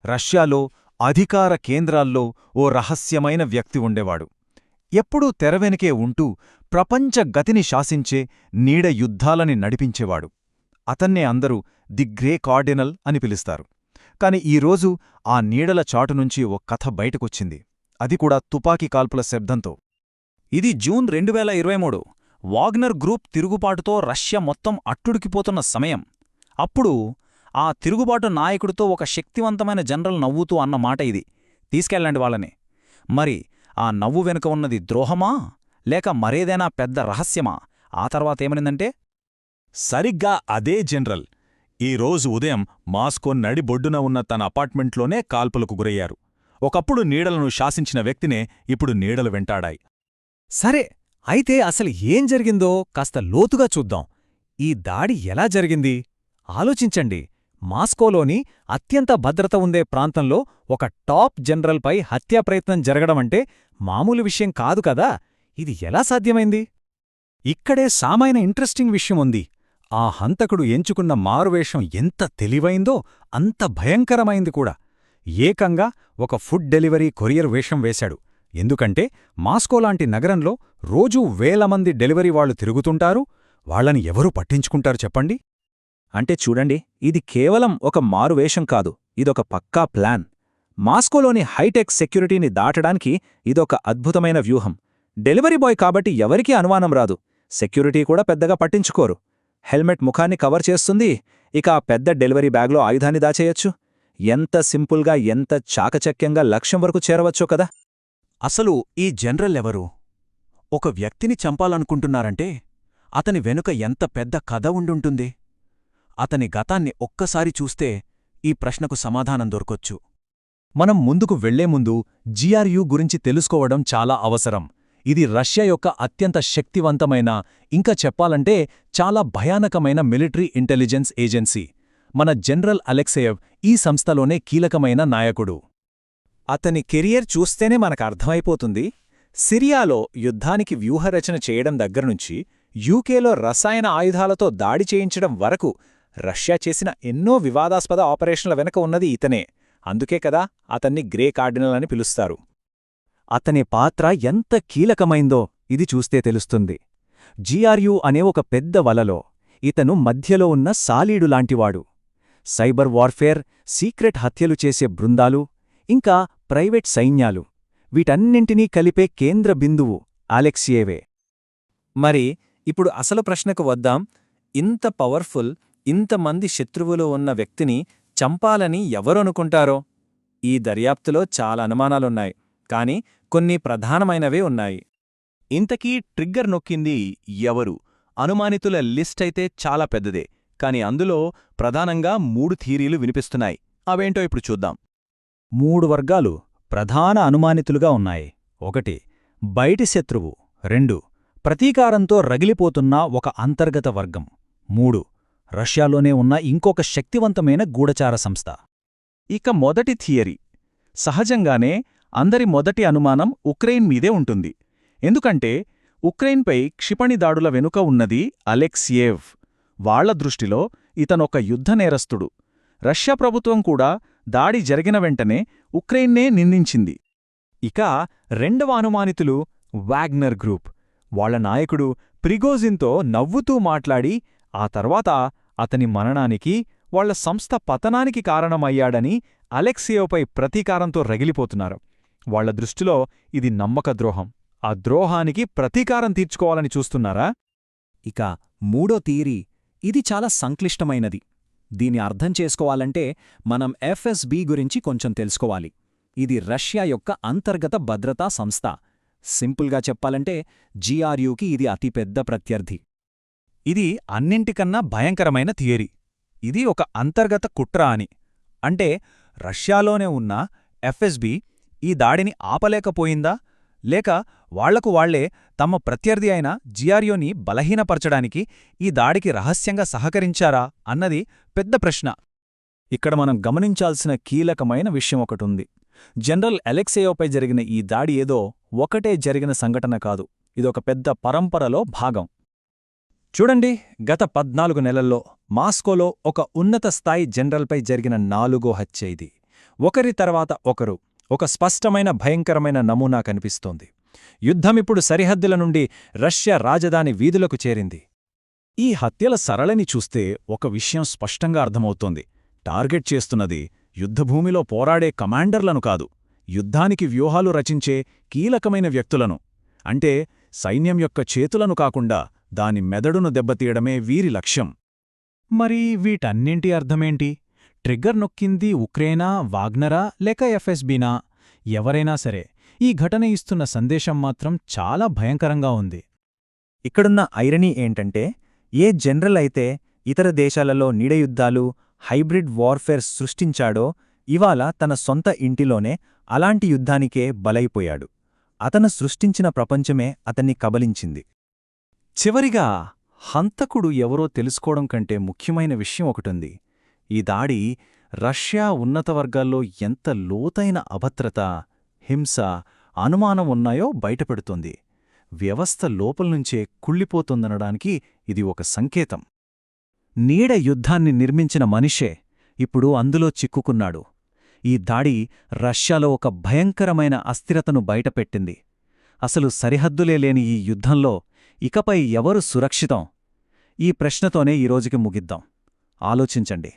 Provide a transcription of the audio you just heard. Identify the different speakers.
Speaker 1: రష్యాలో అధికార కేంద్రాల్లో ఓ రహస్యమైన వ్యక్తి ఉండేవాడు. ఎప్పుడూ తెరవెనుకే ఉంటూ ప్రపంచ గతిని శాసించే నీడ యుద్ధాలని నడిపించేవాడు. అతన్నే అందరూ ది గ్రే కార్డినల్ అని పిలుస్తారు. కాని ఈరోజు ఆ నీడల చాటునుంచి ఓ కథ బయటకొచ్చింది, అది కూడా తుపాకీ కాల్పుల శబ్దంతో.
Speaker 2: ఇది జూన్ 2023. వాగ్నర్ గ్రూప్ తిరుగుబాటుతో రష్యా మొత్తం అట్టుడికిపోతున్న సమయం. అప్పుడు ఆ తిరుగుబాటు నాయకుడితో ఒక శక్తివంతమైన జనరల్ నవ్వుతూ అన్న మాట ఇది: తీసుకెళ్ళండి వాళ్ళని. మరి ఆ నవ్వు వెనుక ఉన్నది ద్రోహమా లేక మరేదైనా పెద్ద రహస్యమా? ఆ తర్వాతేమనిందంటే,
Speaker 3: సరిగ్గా అదే జనరల్ ఈరోజు ఉదయం మాస్కో నడిబొడ్డున ఉన్న తన అపార్ట్మెంట్లోనే కాల్పులకు గురయ్యారు. ఒకప్పుడు నీడలను శాసించిన వ్యక్తినే ఇప్పుడు నీడలు వెంటాడాయి.
Speaker 4: సరే, అయితే అసలు ఏం జరిగిందో కాస్త లోతుగా చూద్దాం. ఈ దాడి ఎలా జరిగింది? ఆలోచించండి. మాస్కోలోని అత్యంత భద్రత ఉండే ప్రాంతంలో ఒక టాప్ జనరల్పై హత్యాప్రయత్నం జరగడమంటే మామూలు విషయం కాదు కదా. ఇది ఎలా సాధ్యమైంది? ఇక్కడే సామాన్య ఇంట్రెస్టింగ్ విషయం ఉంది. ఆ హంతకుడు ఎంచుకున్న మారువేషం ఎంత తెలివైందో అంత భయంకరమైంది కూడా. ఏకంగా ఒక ఫుడ్ డెలివరీ కొరియర్ వేషం వేశాడు. ఎందుకంటే మాస్కోలాంటి నగరంలో రోజూ వేలమంది డెలివరీ వాళ్లు తిరుగుతుంటారు. వాళ్లని ఎవరు పట్టించుకుంటారు చెప్పండి?
Speaker 2: అంటే చూడండి, ఇది కేవలం ఒక మారువేషం కాదు, ఇదొక పక్కా ప్లాన్. మాస్కోలోని హైటెక్ సెక్యూరిటీని దాటడానికి ఇదొక అద్భుతమైన వ్యూహం. డెలివరీ బాయ్ కాబట్టి ఎవరికీ అనుమానం రాదు. సెక్యూరిటీ కూడా పెద్దగా పట్టించుకోరు. హెల్మెట్ ముఖాన్ని కవర్ చేస్తుంది. ఇక ఆ పెద్ద డెలివరీ బ్యాగ్లో ఆయుధాన్ని దాచేయొచ్చు. ఎంత సింపుల్గా, ఎంత చాకచక్యంగా లక్ష్యం వరకు చేరవచ్చో కదా.
Speaker 3: అసలు ఈ జనరల్ ఎవరు? ఒక వ్యక్తిని చంపాలనుకుంటున్నారంటే అతని వెనుక ఎంత పెద్ద కథ ఉండుంటుంది. అతని గతాన్ని ఒక్కసారి చూస్తే ఈ ప్రశ్నకు సమాధానం దొరకొచ్చు.
Speaker 4: మనం ముందుకు వెళ్లే ముందు జిఆర్యు గురించి తెలుసుకోవడం చాలా అవసరం. ఇది రష్యా యొక్క అత్యంత శక్తివంతమైన, ఇంకా చెప్పాలంటే చాలా భయానకమైన మిలిటరీ ఇంటెలిజెన్స్ ఏజెన్సీ. మన జనరల్ అలెక్సేయవ్ ఈ సంస్థలోనే కీలకమైన నాయకుడు.
Speaker 2: అతని కెరియర్ చూస్తేనే మనకర్థమైపోతుంది. సిరియాలో యుద్ధానికి వ్యూహరచన చేయడం దగ్గర్నుంచి యూకేలో రసాయన ఆయుధాలతో దాడి చేయించడం వరకు రష్యా చేసిన ఎన్నో వివాదాస్పద ఆపరేషన్ల వెనక ఉన్నది ఇతనే. అందుకే కదా అతన్ని గ్రే కార్డినల్ అని పిలుస్తారు.
Speaker 4: అతని పాత్ర ఎంత కీలకమైందో ఇది చూస్తే తెలుస్తుంది. జిఆర్యు అనే ఒక పెద్ద వలలో ఇతను మధ్యలో ఉన్న సాలీడులాంటివాడు. సైబర్ వార్ఫేర్, సీక్రెట్ హత్యలు చేసే బృందాలు, ఇంకా ప్రైవేట్ సైన్యాలు, వీటన్నింటినీ కలిపే కేంద్ర బిందువు అలెక్సియేవే.
Speaker 2: మరి ఇప్పుడు అసలు ప్రశ్నకు వద్దాం. ఇంత పవర్ఫుల్, ఇంతమంది శత్రువులు ఉన్న వ్యక్తిని చంపాలని ఎవరనుకుంటారో? ఈ దర్యాప్తులో చాలా అనుమానాలున్నాయి, కాని కొన్ని ప్రధానమైనవే ఉన్నాయి.
Speaker 3: ఇంతకీ ట్రిగ్గర్ నొక్కింది ఎవరు? అనుమానితుల లిస్ట్ అయితే చాలా పెద్దదే, కాని అందులో ప్రధానంగా 3 థీరీలు వినిపిస్తున్నాయి. అవేంటో ఇప్పుడు చూద్దాం.
Speaker 4: 3 వర్గాలు ప్రధాన అనుమానితులుగా ఉన్నాయి. 1 బయటి శత్రువు, 2 ప్రతీకారంతో రగిలిపోతున్న ఒక అంతర్గత వర్గం, 3 రష్యాలోనే ఉన్న ఇంకొక శక్తివంతమైన గూఢచార సంస్థ.
Speaker 3: ఇక మొదటి థియరీ. సహజంగానే అందరి మొదటి అనుమానం ఉక్రెయిన్ మీదే ఉంటుంది. ఎందుకంటే ఉక్రెయిన్పై క్షిపణి దాడుల వెనుక ఉన్నది అలెక్సియేవ్. వాళ్ల దృష్టిలో ఇతనొక యుద్ధనేరస్తుడు. రష్యా ప్రభుత్వం కూడా దాడి జరిగిన వెంటనే ఉక్రెయిన్నే నిందించింది.
Speaker 4: ఇక రెండవ అనుమానితులు వాగ్నర్ గ్రూప్. వాళ్ల నాయకుడు ప్రిగోజిన్తో నవ్వుతూ మాట్లాడి ఆ తర్వాత అతని మరణానికి, వాళ్ల సంస్థ పతనానికి కారణమయ్యాడని అలెక్సియేవ్పై ప్రతీకారంతో రగిలిపోతున్నారు. వాళ్ల దృష్టిలో ఇది నమ్మకద్రోహం. ఆ ద్రోహానికి ప్రతీకారం తీర్చుకోవాలని చూస్తున్నారా?
Speaker 2: ఇక 3వ థియరీ. ఇది చాలా సంక్లిష్టమైనది. దీన్ని అర్థం చేసుకోవాలంటే మనం ఎఫ్ఎస్బి గురించి కొంచెం తెలుసుకోవాలి. ఇది రష్యా యొక్క అంతర్గత భద్రతా సంస్థ. సింపుల్గా చెప్పాలంటే జిఆర్యుకి ఇది అతిపెద్ద ప్రత్యర్థి.
Speaker 4: ఇది అన్నింటికన్నా భయంకరమైన థియరీ. ఇది ఒక అంతర్గత కుట్ర అని. అంటే రష్యాలోనే ఉన్న ఎఫ్ఎస్బి ఈ దాడిని ఆపలేకపోయిందా, లేక వాళ్లకు వాళ్లే తమ ప్రత్యర్థి అయిన జిఆర్యుని బలహీనపరచడానికి ఈ దాడికి రహస్యంగా సహకరించారా అన్నది పెద్ద ప్రశ్న. ఇక్కడ మనం గమనించాల్సిన కీలకమైన విషయం ఒకటుంది. జనరల్ అలెక్సేయోపై జరిగిన ఈ దాడి ఏదో ఒకటే జరిగిన సంఘటన కాదు. ఇదొక పెద్ద పరంపరలో భాగం. చూడండి, గత 14 నెలల్లో మాస్కోలో ఒక ఉన్నత స్థాయి జనరల్పై జరిగిన 4వ హత్య ఇది.
Speaker 2: ఒకరి తర్వాత ఒకరు, ఒక స్పష్టమైన భయంకరమైన నమూనా కనిపిస్తోంది. యుద్ధమిప్పుడు సరిహద్దుల నుండి రష్యా రాజధాని వీధులకు చేరింది.
Speaker 3: ఈ హత్యల సరళిని చూస్తే ఒక విషయం స్పష్టంగా అర్థమవుతోంది. టార్గెట్ చేస్తున్నది యుద్ధభూమిలో పోరాడే కమాండర్లను కాదు, యుద్ధానికి వ్యూహాలు రచించే కీలకమైన వ్యక్తులను. అంటే సైన్యం యొక్క చేతులను కాకుండా దాని మెదడును దెబ్బతీయడమే వీరి లక్ష్యం.
Speaker 4: మరి వీటన్నింటి అర్థమేంటి? ట్రిగ్గర్ నొక్కింది ఉక్రెయినా, వాగ్నరా లేక ఎఫ్ఎస్బీనా? ఎవరైనా సరే ఈ ఘటన ఇస్తున్న సందేశం మాత్రం చాలా భయంకరంగా ఉంది.
Speaker 2: ఇక్కడున్న ఐరనీ ఏంటంటే, ఏ జనరల్ అయితే ఇతర దేశాలలో నీడయుద్ధాలు, హైబ్రిడ్ వార్ఫేర్ సృష్టించాడో ఇవాళ తన సొంత ఇంటిలోనే అలాంటి యుద్ధానికే బలైపోయాడు. అతను సృష్టించిన ప్రపంచమే అతన్ని కబలించింది.
Speaker 3: చివరిగా హంతకుడు ఎవరో తెలుసుకోవడం కంటే ముఖ్యమైన విషయం ఒకటుంది. ఈ దాడి రష్యా ఉన్నత వర్గాల్లో ఎంత లోతైన అభద్రత, హింస, అనుమానం ఉన్నాయో బయటపెడుతోంది. వ్యవస్థ లోపల్నుంచే కుళ్ళిపోతుందనడానికి ఇది ఒక సంకేతం. నీడ యుద్ధాన్ని నిర్మించిన మనిషే ఇప్పుడు అందులో చిక్కుకున్నాడు. ఈ దాడి రష్యాలో ఒక భయంకరమైన అస్థిరతను బయటపెట్టింది. అసలు సరిహద్దులే లేని ఈ యుద్ధంలో ఇకపై ఎవరు సురక్షితం? ఈ ప్రశ్నతోనే ఈరోజుకి ముగిద్దాం. ఆలోచించండి.